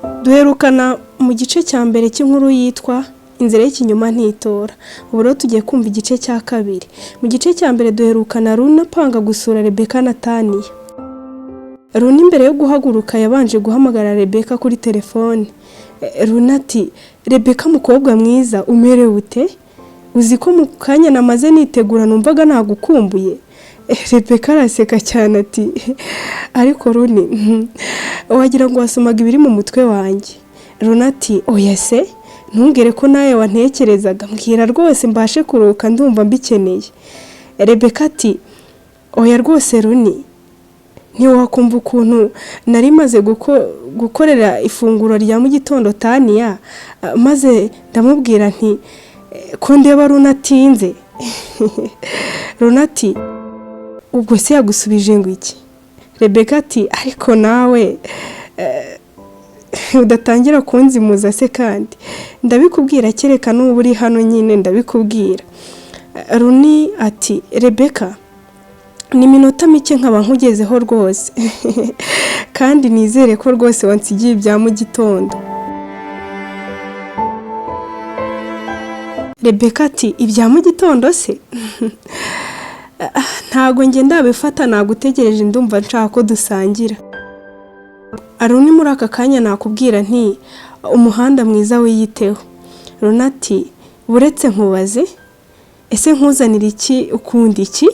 Duherukana mu gice cya mbere cy'inkuru yitwa Inzira y'ikinyoma ntitora. Ubu rero tugiye kumva igice cya kabiri. Mu gice cya mbere duherukana Runa apanga gusura Rebeka na Taniya. Runa imbere yo guhaguruka yabanje guhamagara Rebeka kuri telefone. Runa ati, Rebeka mukobwa mwiza umerewe ute? Uzi ko mu kanya namaze nitegura numvaga nagukumbuye. Rebeka araseka cyane ati, ariko Runi wagira ngo wasomaga ibiri mu mutwe wanjye. Runa ati, oya se, ntungere ko nawe wantekerezaga, mbwira rwose mbashe kuruhuka ndumva mbikeneye. Rebeka ati, oya rwose Runi, ntiwakumva ukuntu nari maze gukorera ifunguro rya mu gitondo Taniya, maze ndamubwira nti ko ndeba Runa atinze. Runa ati, ubwo se yagusubije ngo iki? Rebeka ati, ariko nawe udatangira kunzimuza se kandi ndabikubwira kereka n'ubu uri hano nyine ndabikubwira. Runi ati, Rebeka ni minota mike nkaba nkugezeho rwose kandi nizere ko rwose wansigiye ibya mu gitondo. Rebeka ati, ibya mu gitondo se? Ntago nge ndabifata, nagutegereje ndumva nshaka ko dusangira. Runi muri aka kanya nakubwira nti umuhanda mwiza wiyiteho. Runa ati, buretse nkubaze, ese nkuzanira iki ukundi iki?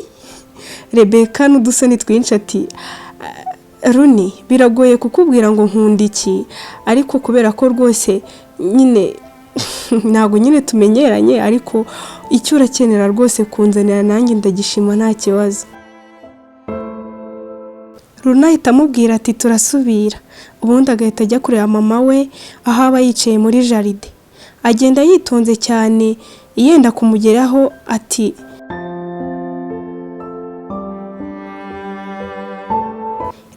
Rebeka n'udusoni twinshi ati, Runi biragoye kukubwira ngo nkunda iki, ariko kubera ko rwose nyine ntago nyine tumenyeranye, ariko icyo urakenera rwose kunzanira nanjye ndagishima nta kibazo. Runa ahita amubwira ati, turasubira. Ubundi agahita ajya kureba mama we aho aba yicaye muri jaride. Agenda yitonze cyane yenda kumugeraho ati,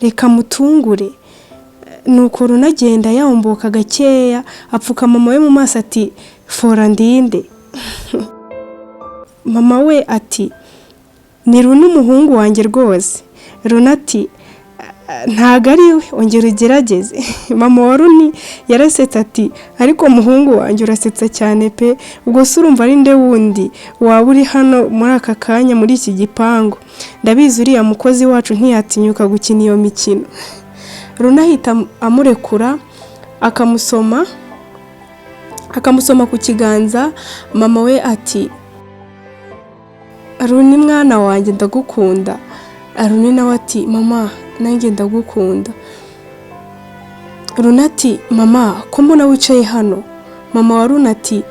reka mutungure. Nuko Runa agenda yambuka gakeya apfuka mama we mu maso ati, fora ndinde. Mama we ati, ni Runa umuhungu wanjye rwose. Runa ati, ntago ari we, ongera ugerageze. Mama wa Runi yarasetse ati, ariko umuhungu wanjye urasetsa cyane pe, ubwo se urumva ari nde wundi waba uri hano muri aka kanya muri iki gipangu? Ndabizi uriya mukozi wacu ntiyatinyuka gukina iyo mikino. Runa ahita amurekura akamusoma ku kiganza. Mama we ati, Runi mwana wanjye ndagukunda. Runi nawe ati, mama nanjye ndagukunda. Runa ati, mama ko mbona wicaye hano? Mama wa Runa ati,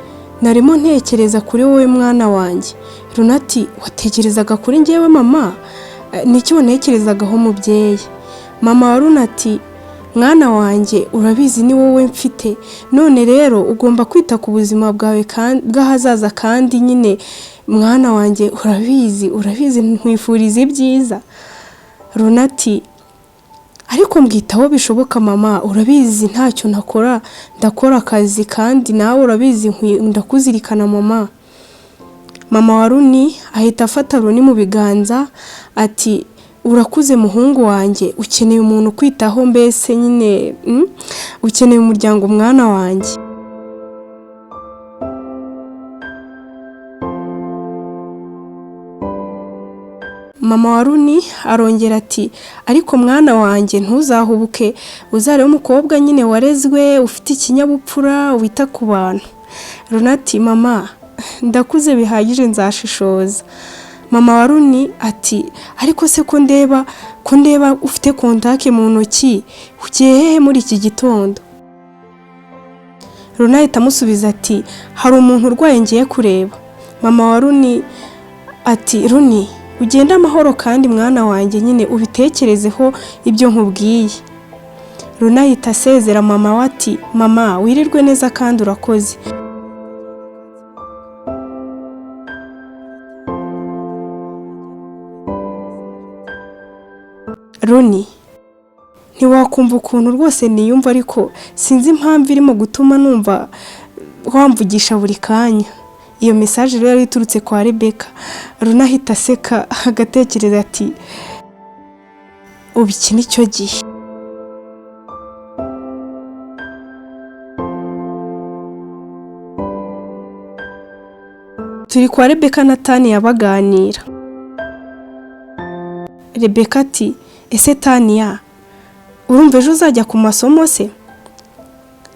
narimo ntekereza kuri wowe mwana wanjye. Runa ati, watekerezaga kuri njyewe mama? Niki wantekerezagaho mubyeyi? Mama wa Runa ati, mwana wanjye urabizi ni wowe mfite, none rero ugomba kwita ku buzima bwawe bw'ahazaza, kandi nyine mwana wanjye urabizi nkwifuriza ibyiza. Runa ati, ariko mbwitaho bishoboka mama, urabizi ntacyo nakora, ndakora akazi kandi nawe urabizi ndakuzirikana mama. Mama wa Runi ahita afata Runi mu biganza ati, urakuze muhungu wanjye, ukeneye umuntu kwitaho, mbese nyine ukeneye umuryango mwana wanjye. Mama wa Runi arongera ati, ariko mwana wanjye ntuzahubuke, uzarebe umukobwa nyine warezwe, ufite ikinyabupfura, wita ku bantu. Runa ati, mama ndakuze bihagije nzashishoza. Mama wa Runi ati, ariko se ko ndeba ufite kontake mu ntoki, ugiye hehe muri iki gitondo? Runa ahita amusubiza ati, hari umuntu urwaye ngiye kureba. Mama wa Runi ati, Runi ugenda amahoro kandi mwana wanjye nyine ubitekerezeho ibyo nkubwiye. Runa ahita asezera mama we ati, mama wirirwe neza kandi urakoze. Runi ntiwakumva ukuntu rwose niyumva, ariko sinzi impamvu irimo gutuma numva wamvugisha buri kanya. Iyo message rero yari iturutse kwa Rebeka. Runa ahita aseka agatekereza ati, ubu iki nicyo gihe. turi kwa Rebeka na Tania baganira. Rebeka ati ese Tania urumva ejo uzajya ku masomo se?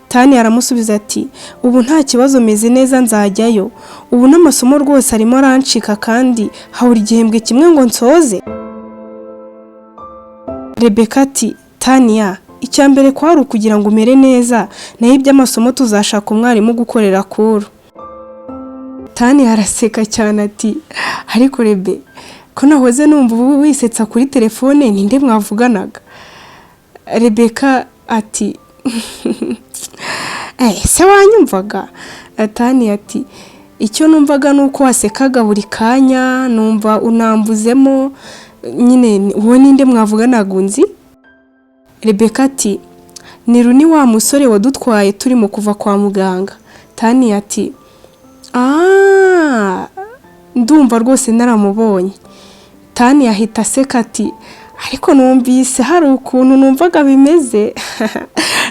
Tania aramusubiza ati ubu nta kibazo meze neza nzajyayo, ubu n'amasomo rwose arimo arancika kandi habura igihembwe kimwe ngo nsoze. Rebeka ati Tania icyambere kwari ukugira ngo umere neza, naho iby'amasomo tuzashaka umwarimu gukorera kuru. Tania araseka cyane ati ariko Rebe ko nahoze numva ubu wisetsa kuri telefone ninde mwavuganaga? Rebeka ati se wanyumvaga? Tania ati icyo numvaga nuko wasekaga buri kanya, numva unambuzemo nyine uwo ninde mwavuganaga unzi? Rebeka ati ni Runi wa musore wadutwaye turimo kuva kwa muganga. Tania ati ndumva rwose naramubonye. Tania ahita aseka ati ariko numvise hari ukuntu numvaga bimeze.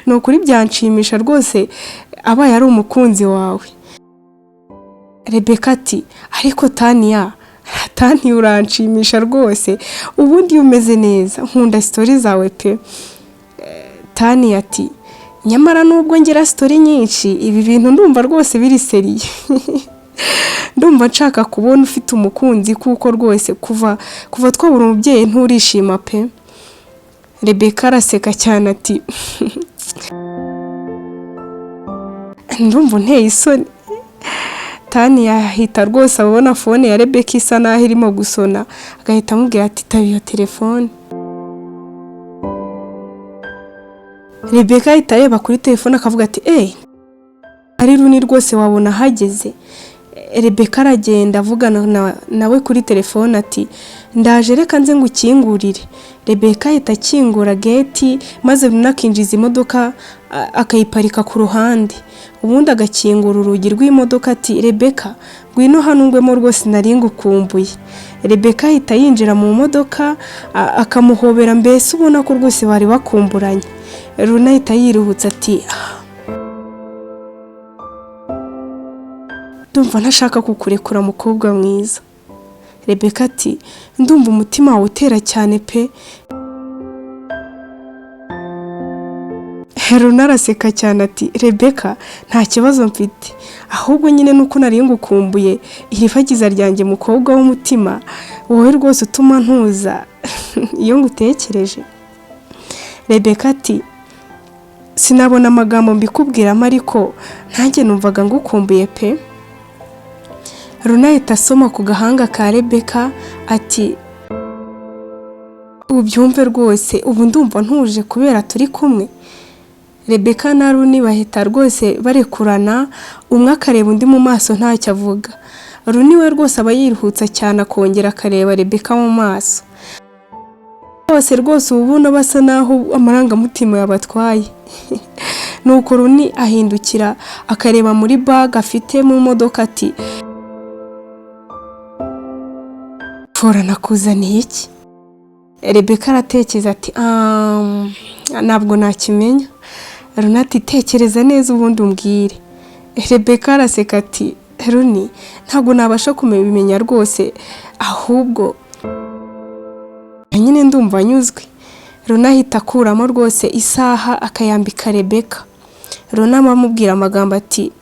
Nukuri byanshimisha rwose abaye ari umukunzi wawe. Rebeka ati ariko Tania uranshimisha rwose, ubundi umeze neza, nkunda story zawe pe. Tania ati nyamara nubwo ngira story nyinshi, ibi bintu ndumva rwose biri seriye. Ndumva nshaka kubona ufite umukunzi kuko rwose kuva twabura umubyeyi nturishima pe. Rebeka araseka cyane ati ndumva nteye isoni. Tania ahita rwose abona phone ya Rebeka isa naho irimo gusona, agahita amubwira ati taba iyo telefone. Rebeka ahita areba kuri telefone akavuga ati ari Runi rwose wabona hageze. Rebeka aragenda avugana nawe kuri telefone ati ndaje reka nze ngukingurire. Rebeka ahita akingura gate maze Runi akinjiza imodoka akayiparika ku ruhande, ubundi agakingura urugi rw'imodoka ati Rebeka ngwino hano ngwemo rwose nari ngukumbuye. Rebeka ahita yinjira mu modoka akamuhobera, mbese ubona ko rwose bari bakumburanye. Runi ahita yiruhutsa ati ndumva ntashaka kukurekura mukobwa mwiza. Rebeka ati ndumva umutima wawe utera cyane pe. Runi araseka cyane ati Rebeka nta kibazo mfite, ahubwo nyine nuko nari ngukumbuye irifagiza ryanjye mukobwa w'umutima, wowe rwose utuma ntuza iyo ngutekereje. Rebeka ati sinabona amagambo mbikubwiramo ariko ntanjye numvaga ngukumbuye pe. Runi ahita asoma ku gahanga ka Rebeka ati ubyumve rwose ubu ndumva ntuje kubera turi kumwe. Rebeka na Runi bahita rwose barekurana, umwe akareba undi mu maso ntacyo avuga. Runi we rwose aba yiruhutsa cyane akongera akareba Rebeka mu maso. Bose rwose ubuno basa naho amarangamutima yabatwaye. Nuko Runi ahindukira akareba muri bag afite mu modoka ati fora nakuzaniye iki? Rebeka aratekereza ati ntabwo nakimenya. Runi ati tekereza neza ubundi umbwire. Rebeka araseka ati Runi ntabwo nabasha kumenya rwose, ahubwo nyine ndumva nyuzwe. Runi ahita akuramo rwose isaha akayambika Rebeka. Runi amubwira amagambo ati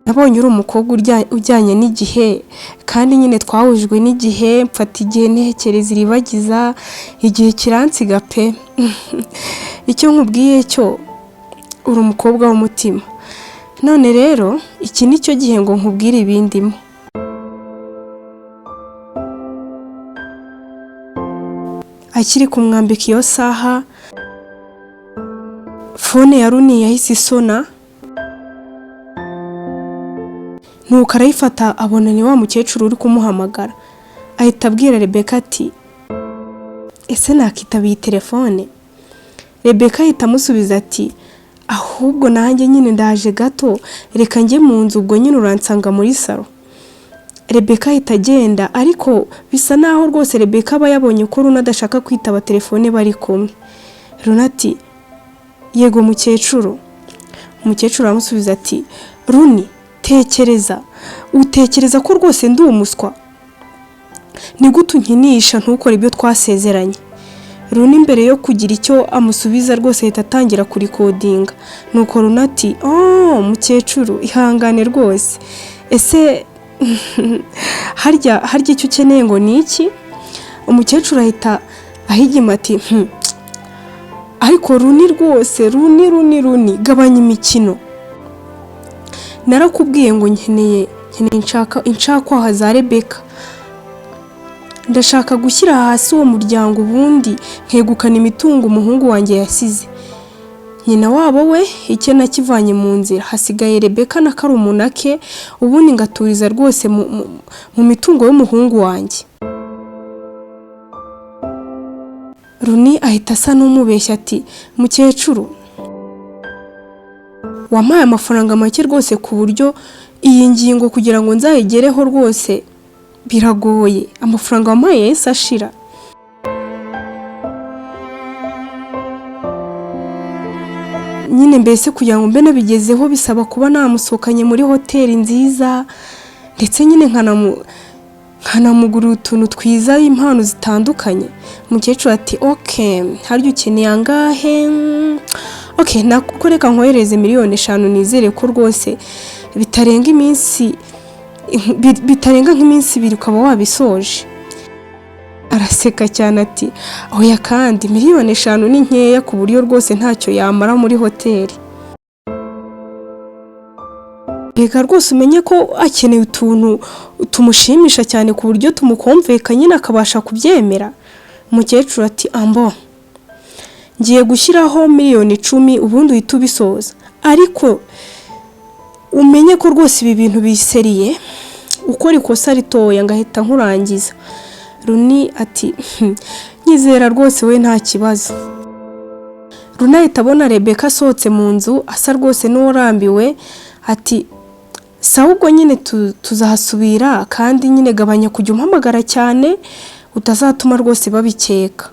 nabonye uri umukobwa ujyanye n'igihe, kandi nyine twahujwe n'igihe, mfata igihe ntekereza iribagiza, igihe kiransiga pe. Icyo nkubwiye cyo uri umukobwa w'umutima, none rero iki nicyo gihe ngo nkubwire ibindimo. Akiri kumwambika iyo saha, phone ya Runi yahise isona. Nuko arayifata abona ni wa mukecuru uri kumuhamagara. Ahita abwira Rebeka ati ese nakitabiye telefone? Rebeka ahita amusubiza ati ahubwo nanjye nyine ndaje gato, reka njye mu nzu ubwo nyine uransanga muri salo. Rebeka ahita agenda, ariko bisa naho rwose Rebeka aba yabonye ko Runi adashaka kwitaba telefone bari kumwe. Runi ati yego mukecuru. Umukecuru aramusubiza ati Runi utekereza ko rwose ndi umuswa? Ni gute unkinisha ntukore ibyo twasezeranye? Runi imbere yo kugira icyo amusubiza rwose ahita atangira kurikodinga. Nuko Runi ati mukecuru ihangane rwose, ese harya icyo ukeneye ngo ni iki? Umukecuru ahita ahigima ati ariko Runi rwose, Runi gabanya imikino. Narakubwiye ngo nkeneye inshakwaha za Rebeka. Ndashaka gushyira hasi uwo muryango ubundi nkegukana imitungo umuhungu wanjye yasize. Nyina wabo we icyo nakivanye mu nzira, hasigaye Rebeka na karumuna ke, ubundi ngaturiza rwose mu mitungo y'umuhungu wanjye. Runi ahita asa n'umubeshya ati mukecuru, wampaye amafaranga make rwose ku buryo iyi ngingo kugira ngo nzayigereho rwose biragoye. Amafaranga wampaye yahise ashira. Nyine mbese kugira ngo mbe nabigezeho bisaba kuba namusohokanye muri hoteli nziza, ndetse nyine nkanamugura utuntu twiza, impano zitandukanye. Umukecuru ati harya ukeneye angahe? Nakureka nkohereze 5,000,000 nizere ko rwose bitarenga nk'iminsi 2 ukaba wabisoje. Araseka cyane ati oya, kandi 5,000,000 ni nkeya ku buryo rwose ntacyo yamara muri hoteli. Reka rwose umenye ko akeneye utuntu tumushimisha cyane ku buryo tumukomveka nyine akabasha kubyemera. Umukecuru ati ngiye gushyiraho 10,000,000 ubundi uhita ubisoza, ariko umenye ko rwose ibi bintu biseriye, ukora ikosa ritoya ngahita nkurangiza. Runi ati nyizera rwose we nta kibazo. Runi ahita abona Rebeka asohotse mu nzu asa rwose n'uwarambiwe, ati sawa ubwo nyine tuzahasubira, kandi nyine gabanya kujya umpamagara cyane utazatuma rwose babikeka.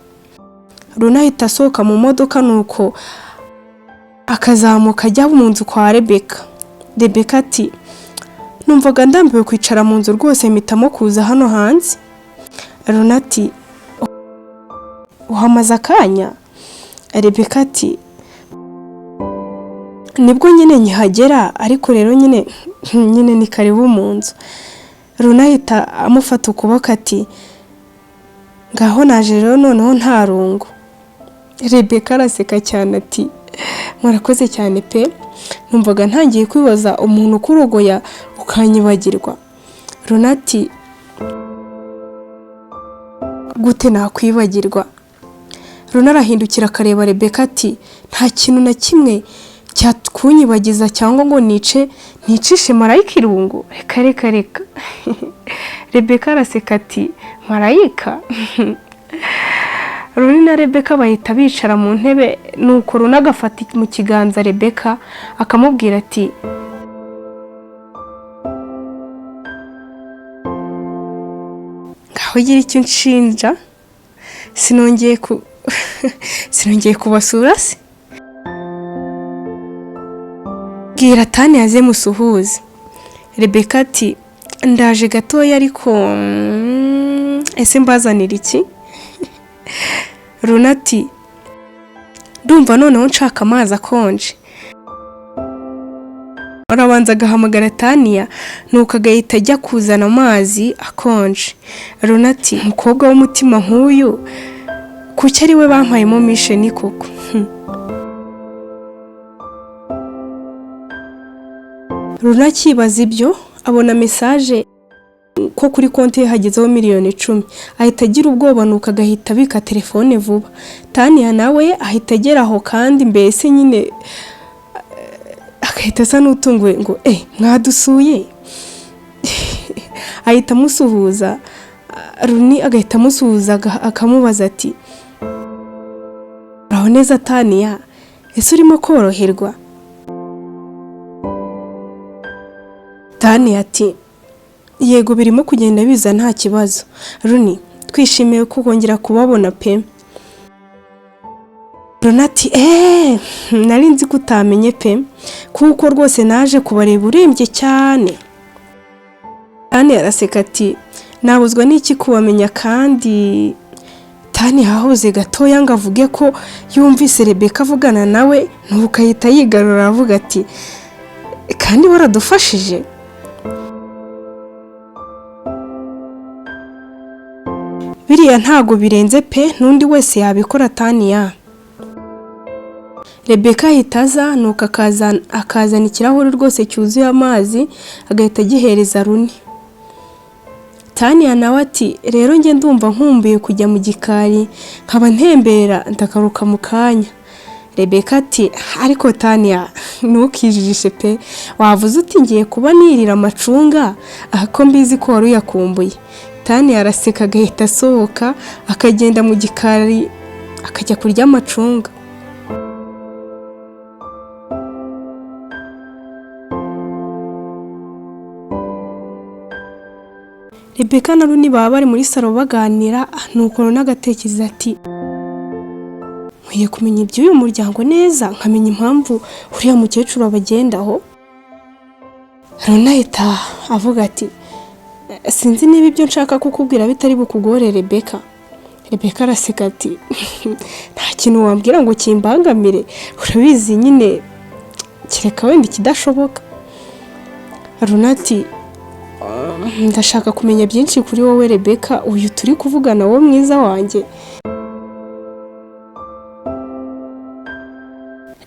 Runi ahita asohoka mu modoka, nuko akazamuka ajya mu nzu kwa Rebeka. Rebeka ati numvaga ndambiwe kwicara mu nzu rwose mpitamo kuza hano hanze. Runi ati uhamaze akanya? Rebeka ati nibwo nyine nkihagera, ariko rero nyine ni karibu mu nzu. Runi ahita amufata ukuboko ati ngaho naje rero noneho nta rungu. Rebeka araseka cyane ati mwarakoze cyane pe, numvaga ntangiye kwibaza umuntu ukurogoya ukanyibagirwa. Runi ati gute nakwibagirwa? Runi arahindukira akareba Rebeka ati nta kintu na kimwe cyakunyibagiza cyangwa ngo nicishe marayika irungu. Reka Rebeka araseka ati marayika? Runi na Rebeka bahita bicara mu ntebe, nuko Runi agafata mu kiganza Rebeka akamubwira ati ngaho gira icyo nshinja, sinongeye kubasura se? Bwira Tani yaze musuhuze. Rebeka ati ndaje gatoya, ariko ese mbazanira iki? Runi ati ndumva noneho nshaka amazi akonje. Arabanza agahamagara Taniya, nuko agahita ajya kuzana amazi akonje. Runi ati umukobwa w'umutima nk'uyu kuki ari we bampayemo misheni koko? Runi akibaza ibyo abona message ko kuri konti ye hagezeho 10,000,000. Ahita agira ubwoba, nuko agahita abika telefone vuba. Taniya nawe ahita ageraho, kandi mbese nyine agahita asa n'utunguwe ngo mwadusuye. Ahita amusuhuza. Runi agahita amusuhuza akamubaza ati uraho neza Taniya, ese urimo koroherwa? Taniya ati yego birimo kugenda biza nta kibazo. Runi twishimiye kongera kubabona pe. Runa ati nari nzi ko utamenye pe kuko rwose naje kubareba urembye cyane. Tani araseka ati nabuzwa n'iki kubamenya kandi Tani hahoze gatoya ngo avuge ko yumvise Rebeka avugana nawe nuko ahita yigarura avuga ati kandi baradufashije. Biriya ntago birenze pe n'undi wese yabikora Taniya. Rebeka ahitaza nuko akazana ikirahure rwose cyuzuye amazi agahita agihereza Runi. Taniya nawe ati rero njye ndumva nkumbuye kujya mu gikari nkaba ntembera ndakaruka mu kanya. Rebeka ati ariko Taniya ntukijijishe pe wavuze uti ngiye kuba nirira amacunga ko mbizi ko wari uyakumbuye. Taniya araseka agahita asohoka akagenda mu gikari akajya kurya amacunga. Rebeka na Runi baba bari muri salo baganira nuko Runi agatekereza ati nkwiye kumenya iby'uyu muryango neza nkamenya impamvu uriya mukecuru abagendaho. Runi ahita avuga ati sinzi niba ibyo nshaka kukubwira bitari bukugore Rebeka. Rebeka araseka ati nta kintu wambwira ngo kimbangamire urabizi nyine kereka wenda ikidashoboka. Runi ati ndashaka kumenya byinshi kuri wowe Rebeka uyu turi kuvugana wowe mwiza wanjye.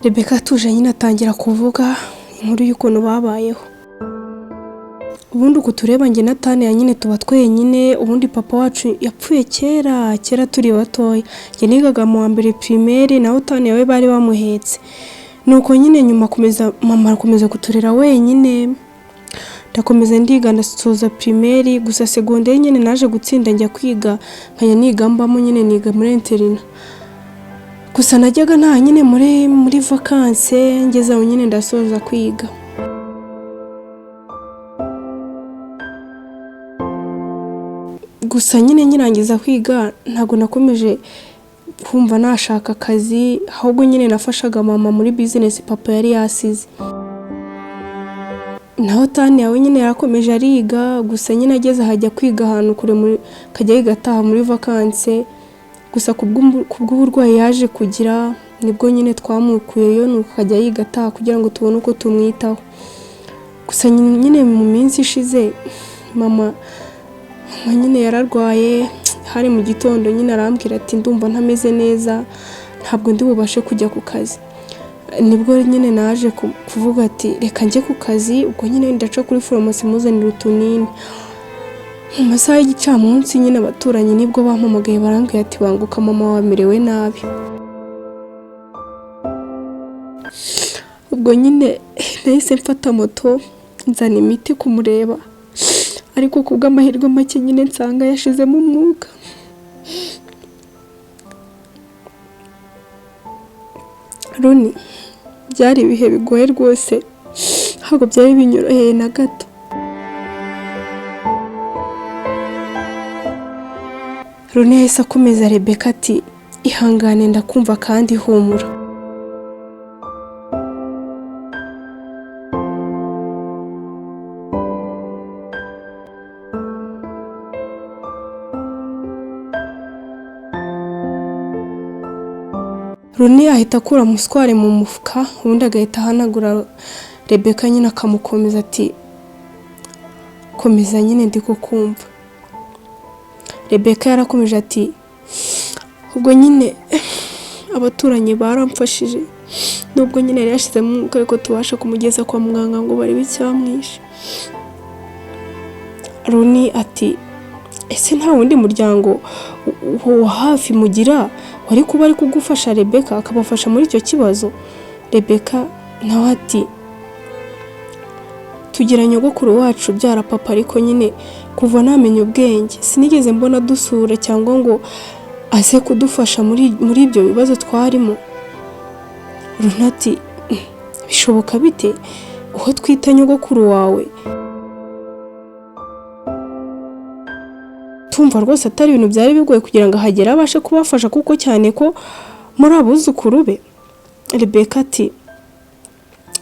Rebeka atuje nyine atangira kuvuga inkuru y'ukuntu babayeho. Ubundi uko tureba njye na Taniya nyine tuba twenyine, ubundi papa wacu yapfuye kera turi batoya. Njye nigaga mu wa mbere primaire naho Taniya we bari bamuhetse. Nuko nyine nyuma mama akomeza kuturera wenyine. Ndakomeza ndiga ndasoza primaire gusa secondaire nyine naje gutsinda njya kwiga nkaya niga mbamo nyine niga muri interina. Gusa najyaga nta nyine muri vacances ngeze aho nyine ndasoza kwiga. Gusa nyine nyirangiza kwiga ntago nakomeje kumva nashaka akazi ahubwo nyine nafashaga mama muri business papa yari yasize. Naho Taniya we nyine yarakomeje ariga gusa nyine ageze hajya kwiga ahantu kure kajya yigataha muri vacances. Gusa kubw'uburwayi yaje kugira nibwo nyine twamukuyeyo nuko kajya yigataha kugira ngo tubone uko tumwitaho. Gusa nyine mu minsi ishize mama nyine yararwaye hari mu gitondo nyine arambwira ati ndumva ntameze neza ntabwo ndi bubashe kujya ku kazi. Nibwo nyine naje kuvuga ati reka njye ku kazi ubwo nyine ndaca kuri pharmacy muzanira utunini. Mu masaha y'igicamunsi nyine abaturanyi nibwo bampamagaye barambwira ati banguka mama wamerewe nabi. Ubwo nyine nahise mfata moto nzana imiti kumureba ariko kubw'amahirwe make nyine nsanga yashizemo umwuka. Runi byari ibihe bigoye rwose ntabwo byari binyoroheye na gato. Runi yahise akomeza Rebeka ati ihangane ndakumva kandi humura. Runi ahita akura musware mu mufuka ubundi agahita ahanagura Rebeka nyine akamukomeza ati komeza nyine ndi kukumva. Rebeka yarakomeje ati ubwo nyine abaturanyi baramfashije nubwo nyine yari yashizemo umwuka ariko tubasha kumugeza kwa muganga ngo barebe icyamwishe. Runi ati ese nta wundi muryango wa hafi mugira wari kuba ari kugufasha Rebeka akabafasha muri icyo kibazo? Rebeka nawe ati tugira nyogokuru wacu byara papa ariko nyine kuva namenye ubwenge sinigeze mbona dusura cyangwa ngo aze kudufasha muri ibyo bibazo twarimo. Runi ati bishoboka bite uho twita nyogokuru wawe tumva rwose atari ibintu byari bigoye kugira ngo ahagere abashe kubafasha kuko cyane ko muri abuzukuru be. Rebeka ati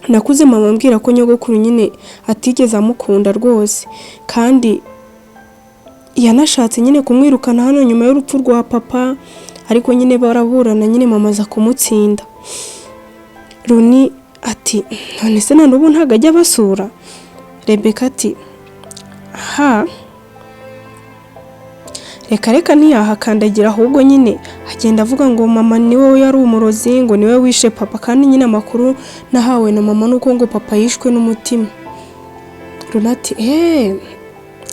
nakuze mama ambwira ko nyogokuru nyine atigeze amukunda rwose, kandi yanashatse nyine kumwirukana hano nyuma y'urupfu rwa papa, ariko nyine baraburana nyine mama aza kumutsinda. Runi ati none se na n'ubu ntago ajya basura? Rebeka ati reka ntiyahakandagira, ahubwo nyine agenda avuga ngo mama niwe yari umurozi, ngo niwe wishe papa, kandi nyine amakuru nahawe na mama nuko ngo papa yishwe n'umutima. Runi ati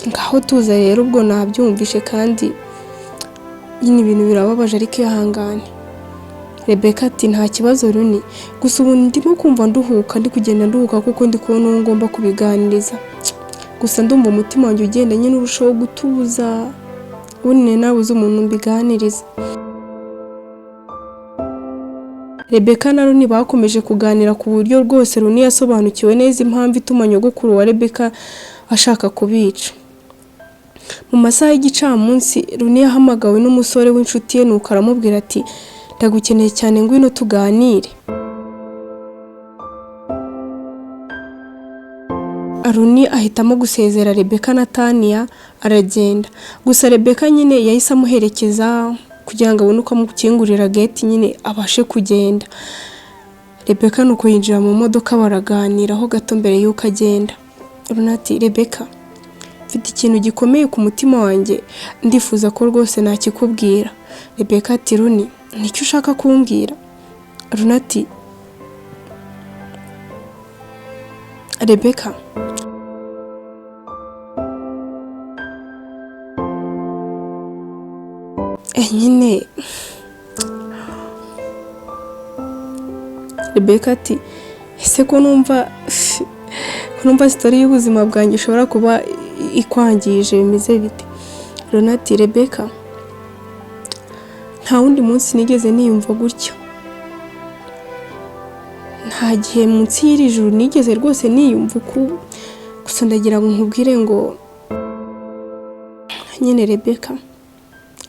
ngaho tuza rero, ubwo nabyumvishe kandi nyine ibintu birababaje ariko ihangane. Rebeka ati nta kibazo Runi, gusa ubu ndimo kumva nduhuka, ndi kugenda nduhuka kuko ndi kubona uwo ngomba kubiganiriza, gusa ndumva umutima wanjye ugenda nyine urushaho gutuza, ubundi nabuze umuntu mbiganiriza. Rebeka na Runi bakomeje kuganira ku buryo rwose Runi yasobanukiwe neza impamvu ituma nyogokuru wa Rebeka ashaka kubica. Mu masaha y'igicamunsi Runi yahamagawe n'umusore w'inshuti ye, nuko aramubwira ati ndagukeneye cyane, ngwino tuganire. Runi ahitamo gusezera Rebeka na Tania aragenda, gusa Rebeka nyine yahise amuherekeza kugira ngo abone uko amukingurira gate nyine abashe kugenda. Rebeka nuko yinjira mu modoka baraganiraho gato mbere y'uko agenda. Runi ati Rebeka, mfite ikintu gikomeye ku mutima wanjye, ndifuza ko rwose nakikubwira. Rebeka ati Runi, nicyo ushaka kumbwira? Runi ati Rebeka, nyine. Rebeka ati ese ko numva sitori y'ubuzima bwanjye ishobora kuba ikwangije, bimeze bite? Runi ati Rebeka, nta wundi munsi nigeze niyumva gutyo, nta gihe munsi y'iri juru nigeze rwose niyumva uku, gusa ndagira ngo nkubwire ngo nyine Rebeka,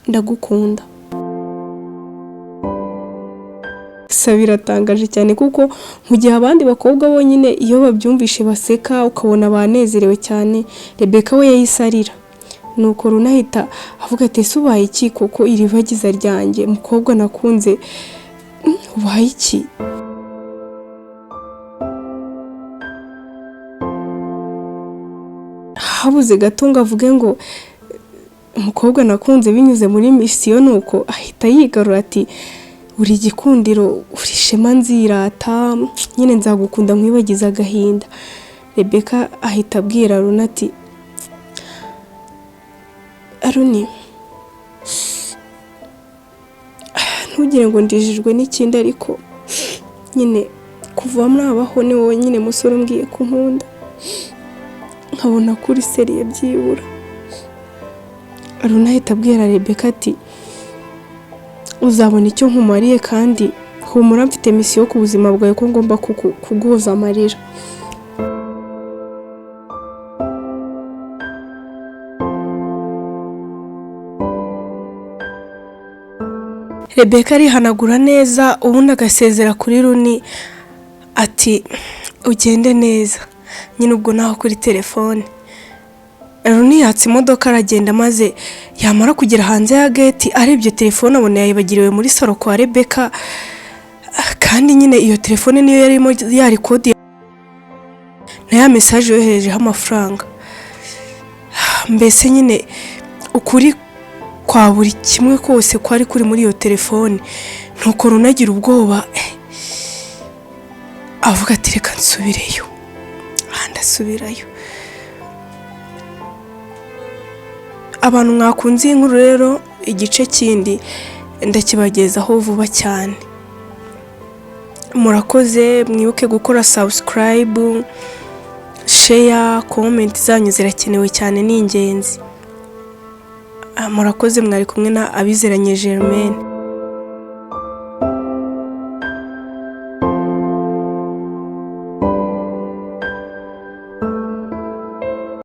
ndagukunda. Biratangaje cyane kuko mu gihe abandi bakobwa bonyine iyo babyumvishe baseka ukabona banezerewe cyane, Rebeka we yahise arira. Nuko Runi ahita avuga ati ese ubaye iki koko iribagiza ryanjye, mukobwa nakunze, ubaye iki? Habuze gato ngo avuge ngo umukobwa nakunze binyuze muri misiyo, nuko ahita yigarura ati uri igikundiro, uri ishema nzirata, nyine nzagukunda nkwibagiza agahinda. Rebeka ahita abwira Runi ati Runi, ntugire ngo ndijijwe n'ikindi, ariko nyine kuva mwabaho ni wowe nyine musore umbwiye ko nkunda, nkabona kuri seriye byibura. Runi ahita abwira Rebeka ati uzabona icyo nkumariye, kandi humura mfite misiyo ku buzima bwawe ko ngomba kuguhoza amarira. Rebeka arihanagura neza, ubundi agasezera kuri Runi ati ugende neza, nyine ubwo naho kuri telefone. Runi yatse imodoka aragenda, maze yamara kugera hanze ya gate arebye telefone abona yayibagiriwe muri salo kwa Rebeka, kandi nyine iyo telefone niyo yarimo yari kode na ya message yoherejeho amafaranga. Mbese nyine ukuri kwa buri kimwe kose kwari kuri muri iyo telefone. Nuko Runi agira ubwoba, avuga ati reka nsubireyo. Ndasubirayo. Abantu mwakunze inkuru rero, igice kindi ndakibagezaho vuba cyane. Murakoze, mwibuke gukora subscribe, share, comment zanyu zirakenewe cyane, ni ingenzi. Murakoze, mwari kumwe na Abizeranye Germaine.